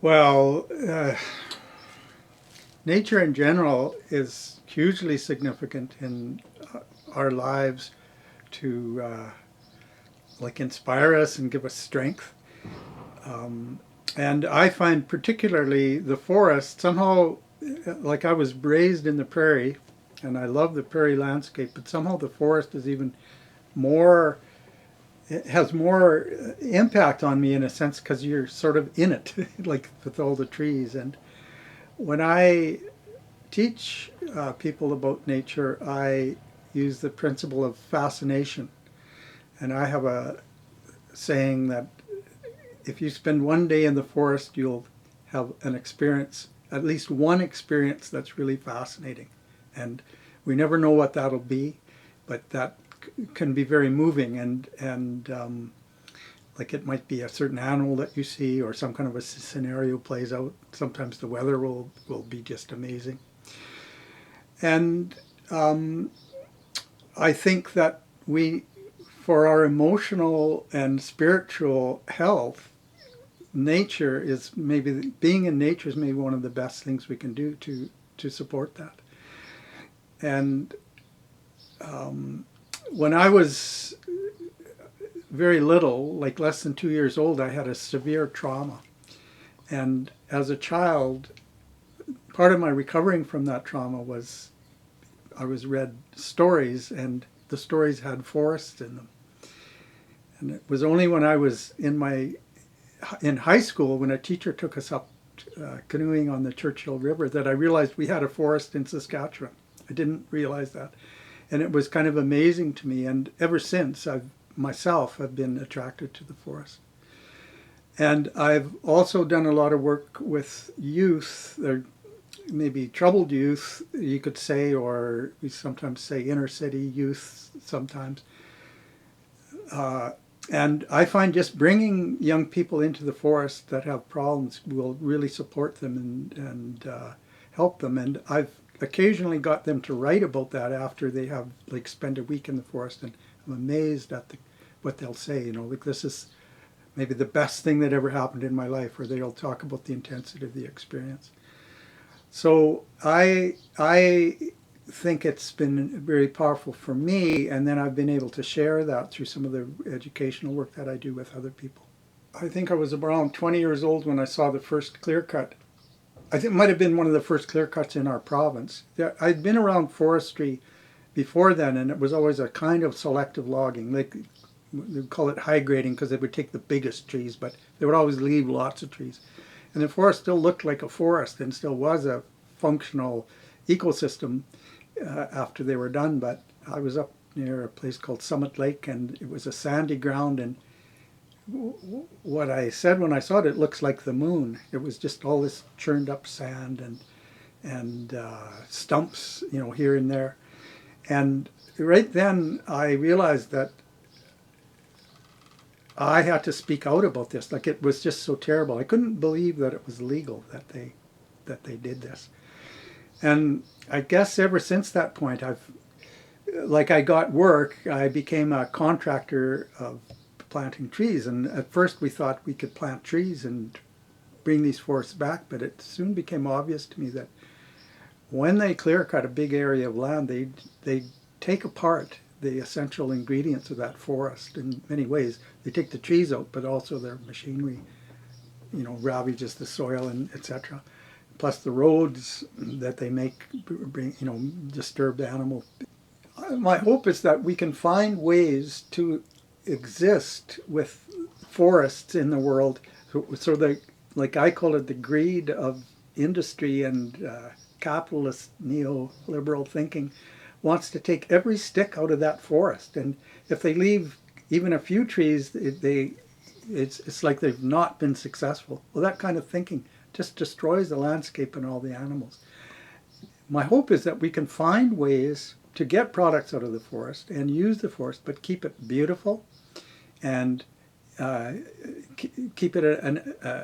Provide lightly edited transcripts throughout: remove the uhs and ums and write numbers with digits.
Well, nature in general is hugely significant in our lives to like inspire us and give us strength. And I find particularly the forest somehow, like I was raised in the prairie and I love the prairie landscape, but somehow the forest is even more, it has more impact on me in a sense because you're sort of in it, like with all the trees. And when I teach people about nature, I use the principle of fascination. And I have a saying that if you spend one day in the forest, you'll have an experience, at least one experience that's really fascinating. And we never know what that'll be, but that can be very moving. And like it might be a certain animal that you see, or some kind of a scenario plays out. Sometimes the weather will be just amazing. And I think that we, for our emotional and spiritual health, nature is maybe, being in nature is maybe one of the best things we can do to support that. And when I was very little, like less than 2 years old, I had a severe trauma. And as a child, part of my recovering from that trauma was I was read stories, and the stories had forests in them. And it was only when I was in high school, when a teacher took us up canoeing on the Churchill River, that I realized we had a forest in Saskatchewan. I didn't realize that. And it was kind of amazing to me. And ever since, I've myself have been attracted to the forest. And I've also done a lot of work with youth, or maybe troubled youth, you could say, or we sometimes say inner city youth sometimes. And I find just bringing young people into the forest that have problems will really support them and help them. And I've occasionally got them to write about that after they have like spent a week in the forest, and I'm amazed at what they'll say. You know, like this is maybe the best thing that ever happened in my life, or they'll talk about the intensity of the experience. So I think it's been very powerful for me, and then I've been able to share that through some of the educational work that I do with other people. I think I was around 20 years old when I saw the first clear cut. I think it might have been one of the first clear cuts in our province. I'd been around forestry before then, and it was always a kind of selective logging. Like they call it high grading because they would take the biggest trees, but they would always leave lots of trees. And the forest still looked like a forest and still was a functional ecosystem after they were done. But I was up near a place called Summit Lake, and it was a sandy ground. And what I said when I saw it, it looks like the moon. It was just all this churned up sand and stumps, you know, here and there. And right then I realized that I had to speak out about this. Like it was just so terrible. I couldn't believe that it was legal that they did this. And I guess ever since that point, I got work. I became a contractor of planting trees. And at first we thought we could plant trees and bring these forests back, but it soon became obvious to me that when they clear cut a big area of land, they take apart the essential ingredients of that forest in many ways. They take the trees out, but also their machinery, you know, ravages the soil and etc. Plus the roads that they make, bring, you know, disturb the animal. My hope is that we can find ways to exist with forests in the world, so that, like I call it, the greed of industry and capitalist neoliberal thinking wants to take every stick out of that forest, and if they leave even a few trees, it's like they've not been successful. Well, that kind of thinking just destroys the landscape and all the animals. My hope is that we can find ways to get products out of the forest and use the forest, but keep it beautiful and keep it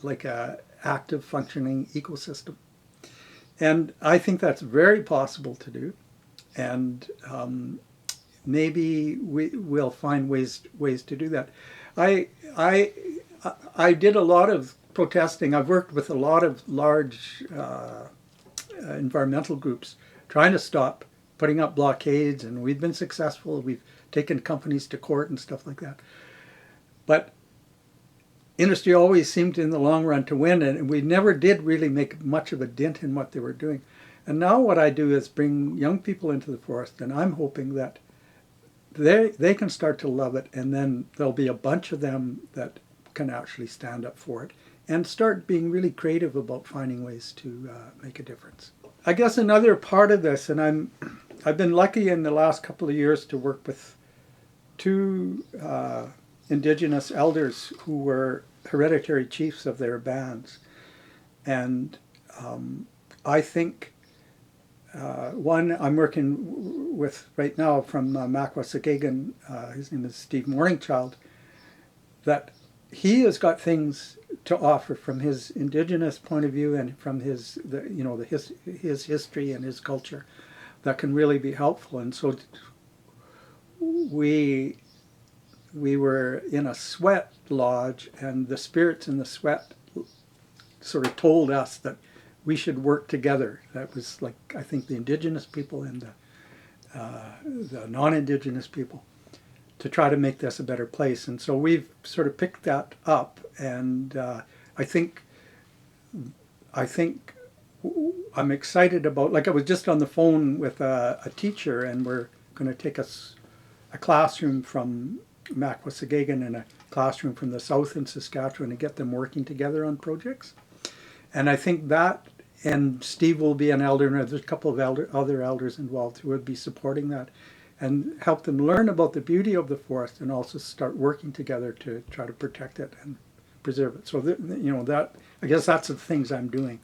like a active, functioning ecosystem. And I think that's very possible to do. And maybe we'll find ways to do that. I did a lot of protesting. I've worked with a lot of large environmental groups trying to stop putting up blockades, and we've been successful. We've taken companies to court and stuff like that. But industry always seemed in the long run to win, and we never did really make much of a dent in what they were doing. And now what I do is bring young people into the forest, and I'm hoping that they can start to love it, and then there'll be a bunch of them that can actually stand up for it and start being really creative about finding ways to make a difference. I guess another part of this, and I've been lucky in the last couple of years to work with two Indigenous elders who were hereditary chiefs of their bands. And I think one I'm working with right now from Makwasagegan, his name is Steve Morningchild, that he has got things to offer from his Indigenous point of view and from his history and his culture that can really be helpful. And so we were in a sweat lodge, and the spirits in the sweat sort of told us that we should work together. That was like, I think, the Indigenous people and the non-Indigenous people, to try to make this a better place. And so we've sort of picked that up, and I think I'm excited about, like I was just on the phone with a teacher, and we're going to take a classroom from Makwasagegan and a classroom from the south in Saskatchewan and get them working together on projects. And I think that, and Steve will be an elder, and there's a couple of other elders involved who would be supporting that, and help them learn about the beauty of the forest and also start working together to try to protect it and preserve it. So that I guess that's the things I'm doing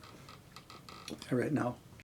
right now.